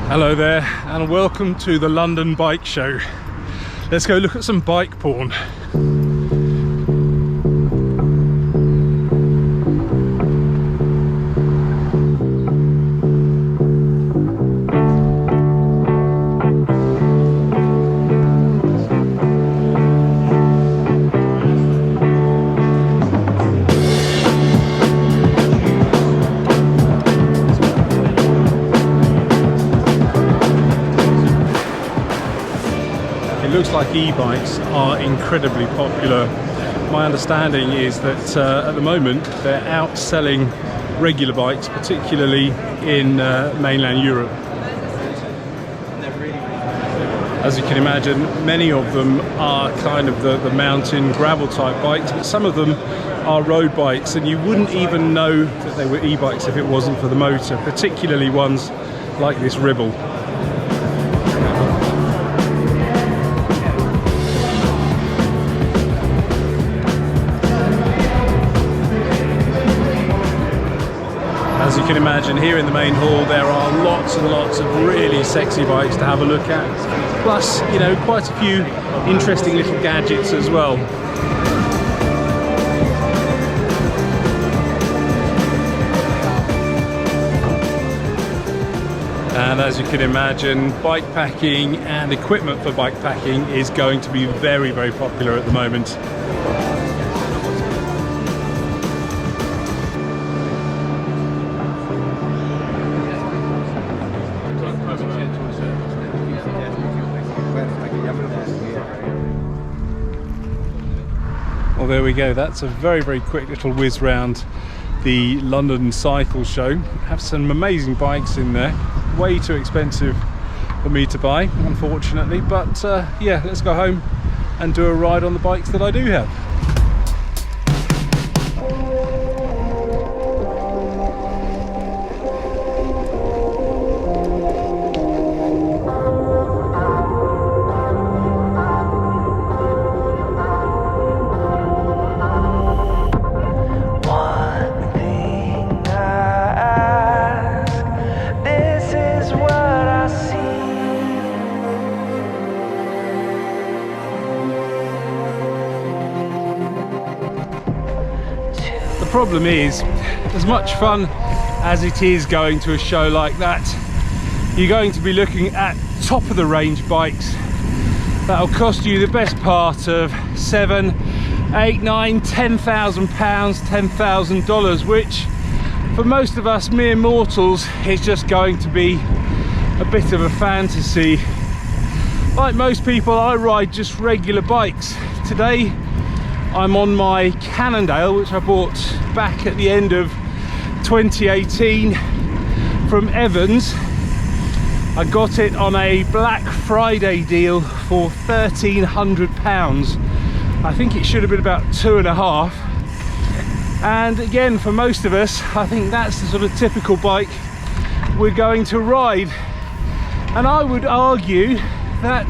Hello there and welcome to the London Bike Show. Let's go look at some bike porn. It looks like e-bikes are incredibly popular. My understanding is that at the moment they're outselling regular bikes, particularly in mainland Europe. As you can imagine, many of them are kind of the mountain gravel type bikes, but some of them are road bikes, and you wouldn't even know that they were e-bikes if it wasn't for the motor, particularly ones like this Ribble. As you can imagine, here in the main hall there are lots and lots of really sexy bikes to have a look at. Plus, you know, quite a few interesting little gadgets as well. And as you can imagine, bike packing and equipment for bike packing is going to be very, very popular at the moment. Well, there we go. That's a very, very quick little whiz round the London Cycle Show. Have some amazing bikes in there. Way too expensive for me to buy, unfortunately. But yeah, let's go home and do a ride on the bikes that I do have. The problem is, as much fun as it is going to a show like that, you're going to be looking at top of the range bikes that'll cost you the best part of £7, £8, £9, £10,000, $10,000, which for most of us mere mortals is just going to be a bit of a fantasy. Like most people, I ride just regular bikes. Today I'm on my Cannondale, which I bought back at the end of 2018 from Evans. I got it on a Black Friday deal for £1,300. I think it should have been about 2.5. And again, for most of us, I think that's the sort of typical bike we're going to ride. And I would argue that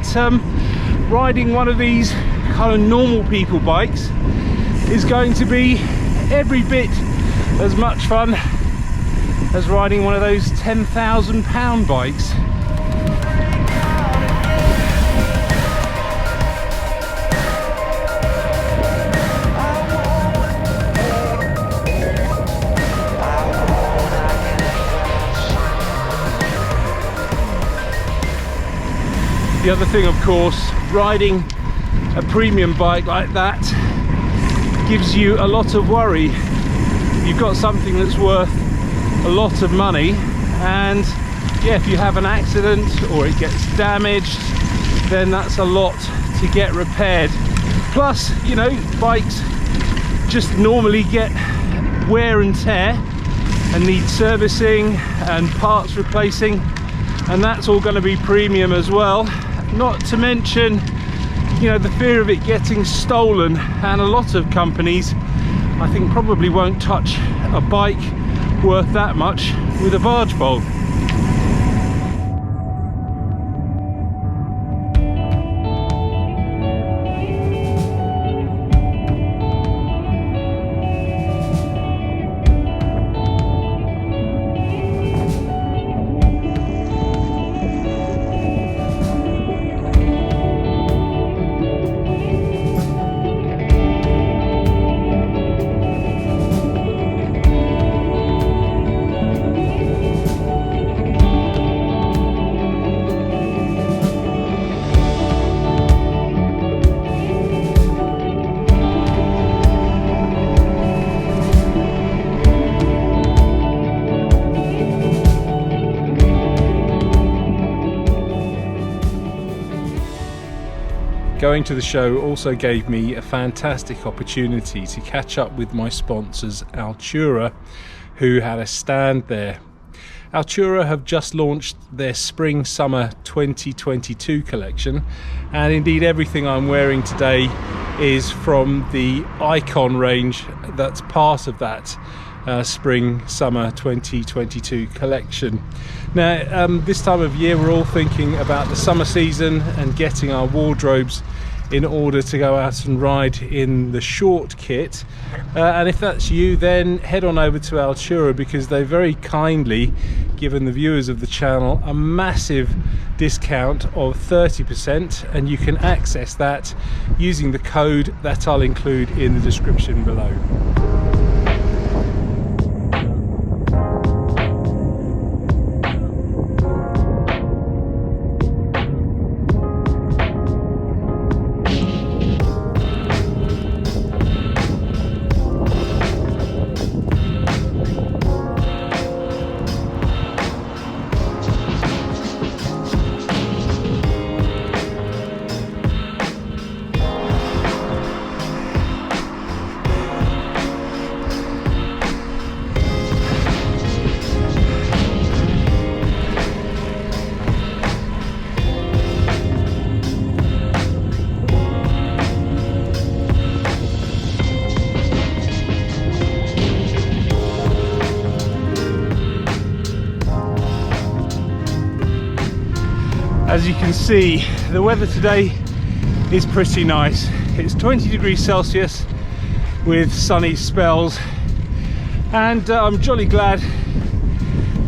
riding one of these kind of normal people bikes is going to be every bit as much fun as riding one of those £10,000 bikes. The other thing, of course, riding a premium bike like that gives you a lot of worry. You've got something that's worth a lot of money, and yeah, if you have an accident or it gets damaged, then that's a lot to get repaired. Plus, you know, bikes just normally get wear and tear and need servicing and parts replacing, and that's all going to be premium as well. Not to mention, you know, the fear of it getting stolen, and a lot of companies I think probably won't touch a bike worth that much with a barge pole. Going to the show also gave me a fantastic opportunity to catch up with my sponsors Altura, who had a stand there. Altura have just launched their Spring Summer 2022 collection, and indeed everything I'm wearing today is from the Icon range that's part of that Spring Summer 2022 collection. Now this time of year we're all thinking about the summer season and getting our wardrobes in order to go out and ride in the short kit, and if that's you, then head on over to Altura, because they very kindly given the viewers of the channel a massive discount of 30%, and you can access that using the code that I'll include in the description below. As you can see, the weather today is pretty nice. It's 20 degrees Celsius with sunny spells, and I'm jolly glad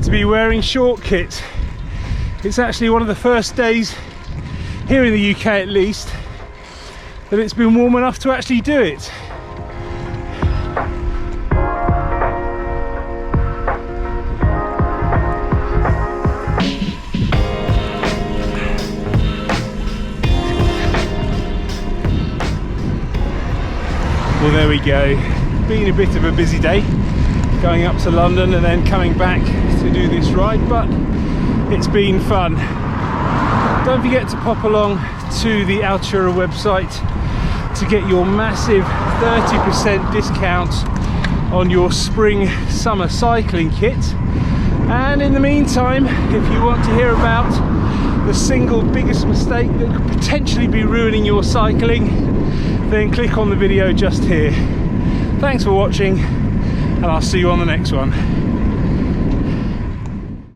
to be wearing short kit. It's actually one of the first days here in the UK, at least, that it's been warm enough to actually do it. Well, there we go. Been a bit of a busy day going up to London and then coming back to do this ride, but it's been fun. Don't forget to pop along to the Altura website to get your massive 30% discount on your spring summer cycling kit. And in the meantime, if you want to hear about the single biggest mistake that could potentially be ruining your cycling, then click on the video just here. Thanks for watching, and I'll see you on the next one.